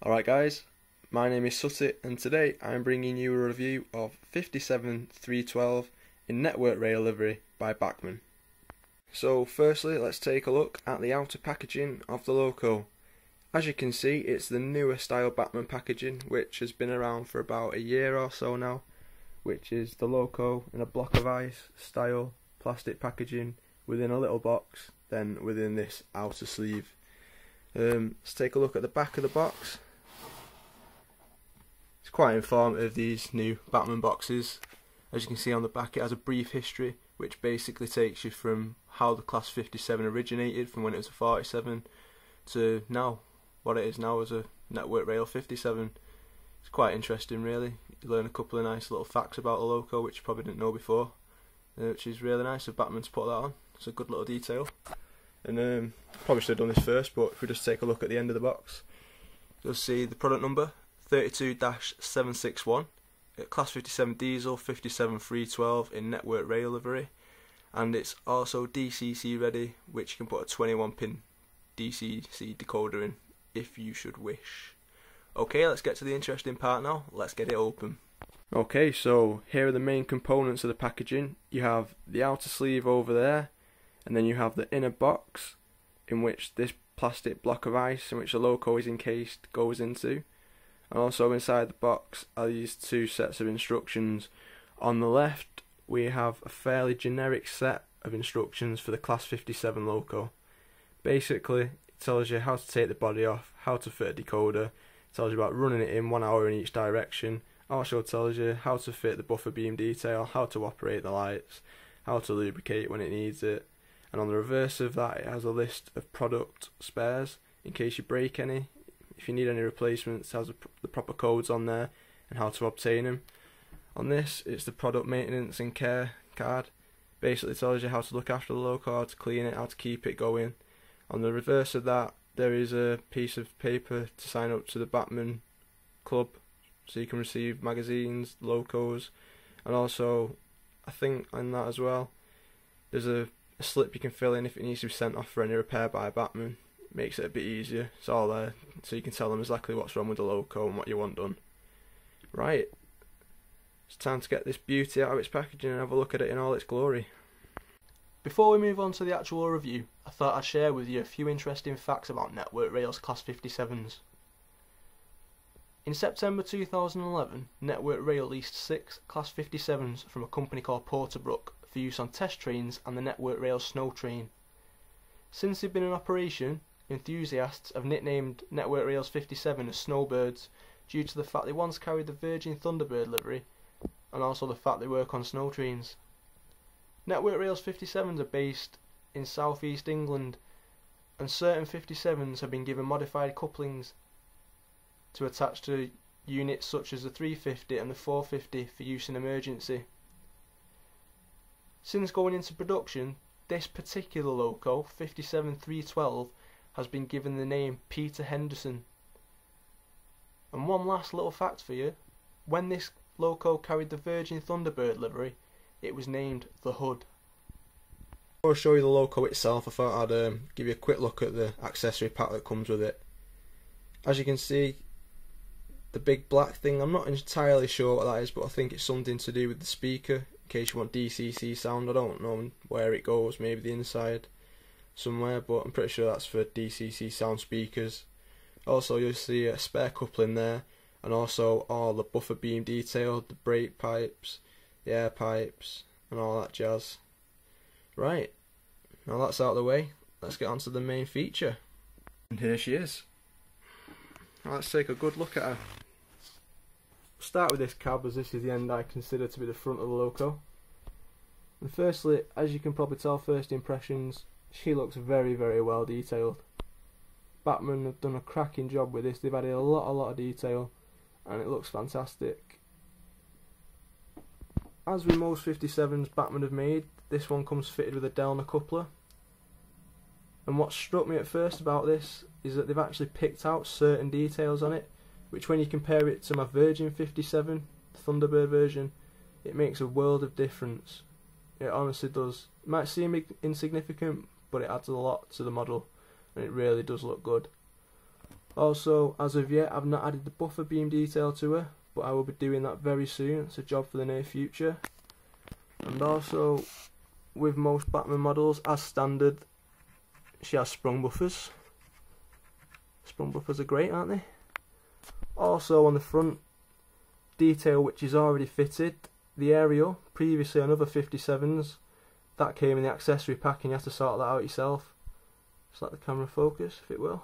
Alright guys, my name is Sutty and today I'm bringing you a review of 57312 in network rail livery by Bachmann. So firstly let's take a look at the outer packaging of the loco. As you can see, it's the newer style Bachmann packaging which has been around for about a year or so now, which is the loco in a block of ice style plastic packaging within a little box, then within this outer sleeve. Let's take a look at the back of the box. It's quite informative, these new Bachmann boxes. As you can see on the back, it has a brief history which basically takes you from how the Class 57 originated, from when it was a 47 to now, what it is now as a network rail 57. It's quite interesting really. You learn a couple of nice little facts about the loco which you probably didn't know before, which is really nice of Bachmann to put that on. It's a good little detail. And probably should have done this first, but if we just take a look at the end of the box, you'll see the product number 32-761, Class 57 diesel 57312 in network rail livery, and it's also DCC ready, which you can put a 21 pin DCC decoder in if you should wish. Okay, let's get to the interesting part now. Let's get it open. Okay, so here are the main components of the packaging. You have the outer sleeve over there, and then you have the inner box in which this plastic block of ice in which the loco is encased goes into. And also inside the box are these two sets of instructions. On the left we have a fairly generic set of instructions for the Class 57 loco. Basically it tells you how to take the body off, how to fit a decoder, it tells you about running it in 1 hour in each direction, also tells you how to fit the buffer beam detail, how to operate the lights, how to lubricate when it needs it. And on the reverse of that it has a list of product spares in case you break any. If you need any replacements, it has the proper codes on there and how to obtain them. On this, it's the product maintenance and care card. Basically tells you how to look after the loco, how to clean it, how to keep it going. On the reverse of that, there is a piece of paper to sign up to the Bachmann club, so you can receive magazines, locos, and also, I think on that as well, there's a slip you can fill in if it needs to be sent off for any repair by Bachmann. Makes it a bit easier. It's all there, so you can tell them exactly what's wrong with the loco and what you want done. Right, it's time to get this beauty out of its packaging and have a look at it in all its glory. Before we move on to the actual review, I thought I'd share with you a few interesting facts about network rails Class 57s. In September 2011, Network Rail leased 6 Class 57s from a company called Porterbrook for use on test trains and the Network Rail snow train. Since they've been in operation, enthusiasts have nicknamed Network Rails 57 as Snowbirds due to the fact they once carried the Virgin Thunderbird livery and also the fact they work on snow trains. Network Rails 57s are based in South East England, and certain 57s have been given modified couplings to attach to units such as the 350 and the 450 for use in emergency. Since going into production, this particular loco, 57312, has been given the name Peter Henderson. And one last little fact for you, when this loco carried the Virgin Thunderbird livery, it was named the Hood. Before I show you the loco itself, I thought I'd give you a quick look at the accessory pack that comes with it. As you can see, the big black thing, I'm not entirely sure what that is, but I think it's something to do with the speaker, in case you want DCC sound. I don't know where it goes, maybe the inside somewhere, but I'm pretty sure that's for DCC sound speakers. Also you'll see a spare coupling there, and also all the buffer beam detail, the brake pipes, the air pipes, and all that jazz. Right, now that's out of the way, let's get on to the main feature. And here she is. Now let's take a good look at her. Start with this cab, as this is the end I consider to be the front of the loco. And firstly, as you can probably tell, first impressions, she looks very well detailed. Bachmann have done a cracking job with this. They've added a lot of detail and it looks fantastic. As with most 57s Bachmann have made, this one comes fitted with a Delna coupler. And what struck me at first about this is that they've actually picked out certain details on it, which when you compare it to my Virgin 57, the Thunderbird version, it makes a world of difference. It honestly does. It might seem insignificant, but it adds a lot to the model, and it really does look good. Also, as of yet, I've not added the buffer beam detail to her, but I will be doing that very soon. It's a job for the near future. And also, with most Bachmann models, as standard, she has sprung buffers. Sprung buffers are great, aren't they? Also on the front detail, which is already fitted, the aerial, previously on other 57s, that came in the accessory pack and you have to sort that out yourself. Just let the camera focus, if it will.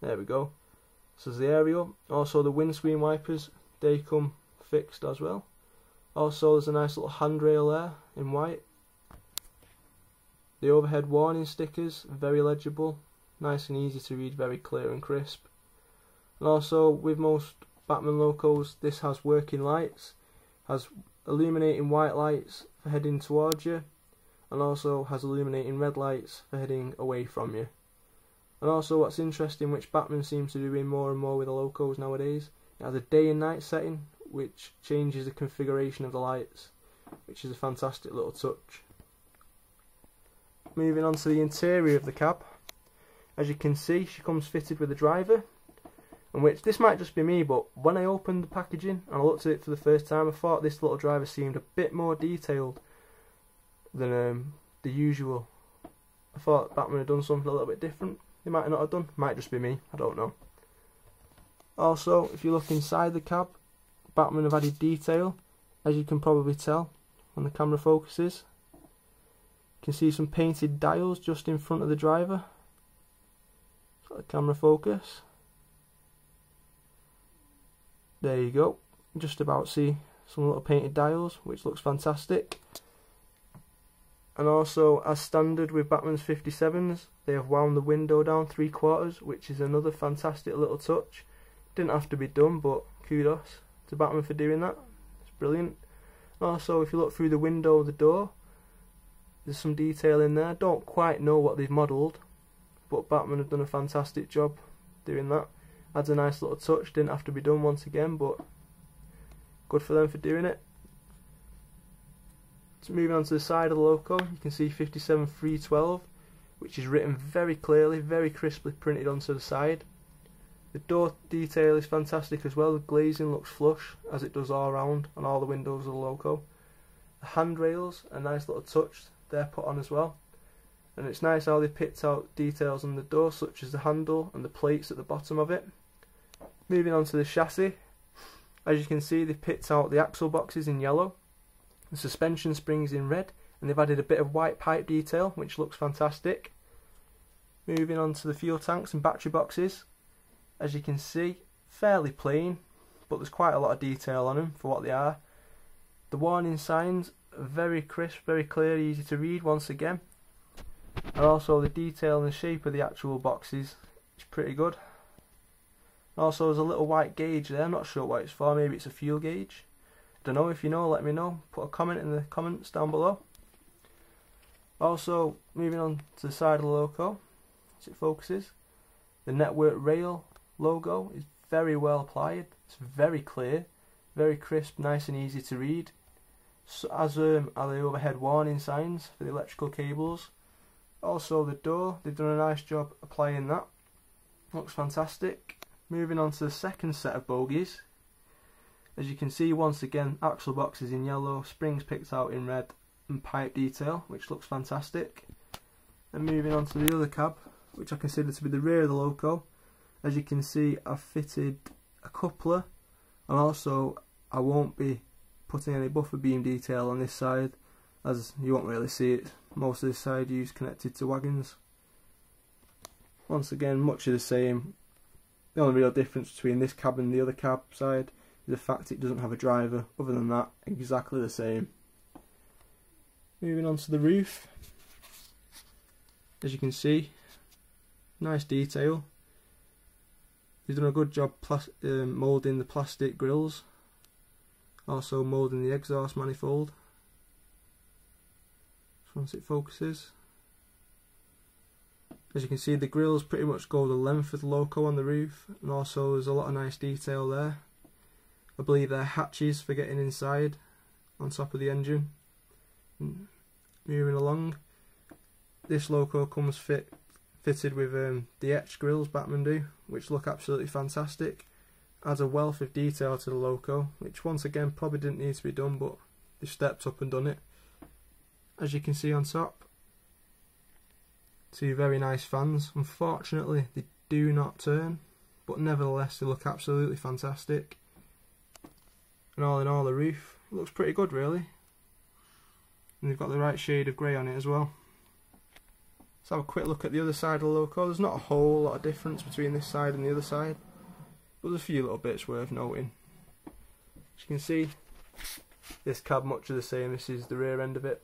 There we go. This is the aerial. Also the windscreen wipers, they come fixed as well. Also there's a nice little handrail there in white. The overhead warning stickers, very legible, nice and easy to read, very clear and crisp. And also with most Bachmann locos, this has working lights, has illuminating white lights for heading towards you, and also has illuminating red lights for heading away from you. And also what's interesting, which Bachmann seems to be doing more and more with the locos nowadays, it has a day and night setting which changes the configuration of the lights, which is a fantastic little touch. Moving on to the interior of the cab, as you can see she comes fitted with a driver, and which, this might just be me, but when I opened the packaging and I looked at it for the first time, I thought this little driver seemed a bit more detailed than the usual. I thought Bachmann had done something a little bit different. They might not have done, might just be me, I don't know. Also, if you look inside the cab, Bachmann have added detail, as you can probably tell when the camera focuses. You can see some painted dials just in front of the driver. Let the camera focus. There you go. Just about see some little painted dials, which looks fantastic. And also, as standard with Bachmann's 57s, they have wound the window down 3/4, which is another fantastic little touch. Didn't have to be done, but kudos to Bachmann for doing that. It's brilliant. Also, if you look through the window of the door, there's some detail in there. Don't quite know what they've modelled, but Bachmann have done a fantastic job doing that. Adds a nice little touch. Didn't have to be done once again, but good for them for doing it. So moving on to the side of the loco, you can see 57-312, which is written very clearly, very crisply printed onto the side. The door detail is fantastic as well. The glazing looks flush, as it does all around on all the windows of the loco. The handrails, a nice little touch, they're put on as well. And it's nice how they picked out details on the door, such as the handle and the plates at the bottom of it. Moving on to the chassis, as you can see, they've picked out the axle boxes in yellow, the suspension springs in red, and they've added a bit of white pipe detail, which looks fantastic. Moving on to the fuel tanks and battery boxes, as you can see, fairly plain, but there's quite a lot of detail on them for what they are. The warning signs are very crisp, very clear, easy to read once again. And also the detail and the shape of the actual boxes is pretty good. Also there's a little white gauge there, I'm not sure what it's for, maybe it's a fuel gauge. Don't know, if you know, let me know. Put a comment in the comments down below. Also, moving on to the side of the loco, as it focuses, the network rail logo is very well applied. It's very clear, very crisp, nice and easy to read. So, as are the overhead warning signs for the electrical cables. Also the door, they've done a nice job applying that. Looks fantastic. Moving on to the second set of bogies. As you can see, once again, axle boxes in yellow, springs picked out in red, and pipe detail, which looks fantastic. And moving on to the other cab, which I consider to be the rear of the loco. As you can see, I've fitted a coupler, and also I won't be putting any buffer beam detail on this side, as you won't really see it. Most of this side is connected to wagons. Once again, much of the same. The only real difference between this cab and the other cab side is the fact it doesn't have a driver. Other than that, exactly the same. Moving on to the roof. As you can see, nice detail. They've done a good job moulding the plastic grills, also moulding the exhaust manifold. Once it focuses, as you can see, the grills pretty much go the length of the loco on the roof, and also there's a lot of nice detail there. I believe they're hatches for getting inside on top of the engine. Moving along, this logo comes fitted with the etched grills Bachmann do, which look absolutely fantastic. Adds a wealth of detail to the logo, which once again probably didn't need to be done, but they've stepped up and done it. As you can see on top, two very nice fans. Unfortunately they do not turn, but nevertheless they look absolutely fantastic. And all in all, the roof looks pretty good really, and they've got the right shade of grey on it as well. Let's have a quick look at the other side of the logo. There's not a whole lot of difference between this side and the other side, but there's a few little bits worth noting. As you can see, this cab much of the same. This is the rear end of it.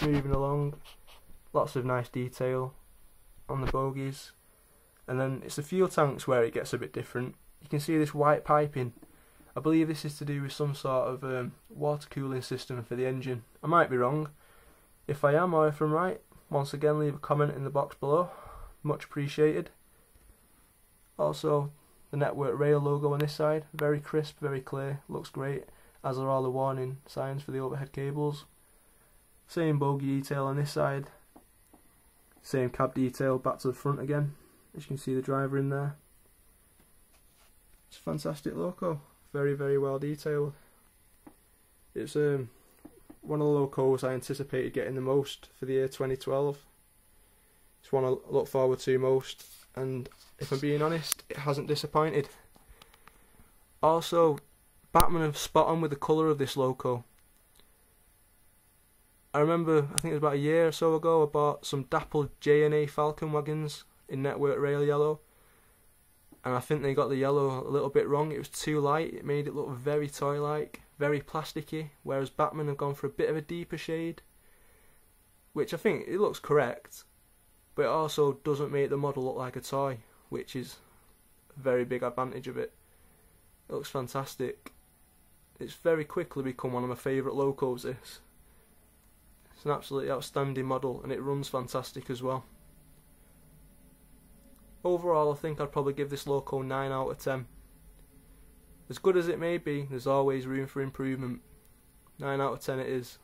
Moving along, lots of nice detail on the bogies, and then it's the fuel tanks where it gets a bit different. You can see this white piping. I believe this is to do with some sort of water cooling system for the engine. I might be wrong. If I am, or if I'm right, once again leave a comment in the box below. Much appreciated. Also, the Network Rail logo on this side, very crisp, very clear, looks great, as are all the warning signs for the overhead cables. Same bogie detail on this side, same cab detail back to the front again. As you can see, the driver in there. It's a fantastic logo, very, very well detailed. It's one of the logos I anticipated getting the most for the year 2012. It's one I look forward to most, and if I'm being honest, it hasn't disappointed. Also, Bachmann have spot on with the colour of this logo. I remember, I think it was about a year or so ago, I bought some dappled J&A Falcon wagons in Network Rail yellow, and I think they got the yellow a little bit wrong. It was too light, it made it look very toy-like, very plasticky, whereas Bachmann have gone for a bit of a deeper shade, which I think it looks correct, but it also doesn't make the model look like a toy, which is a very big advantage of it. It looks fantastic. It's very quickly become one of my favourite logos, this. It's an absolutely outstanding model, and it runs fantastic as well. Overall, I think I'd probably give this logo 9 out of 10. As good as it may be, there's always room for improvement. 9 out of 10 it is.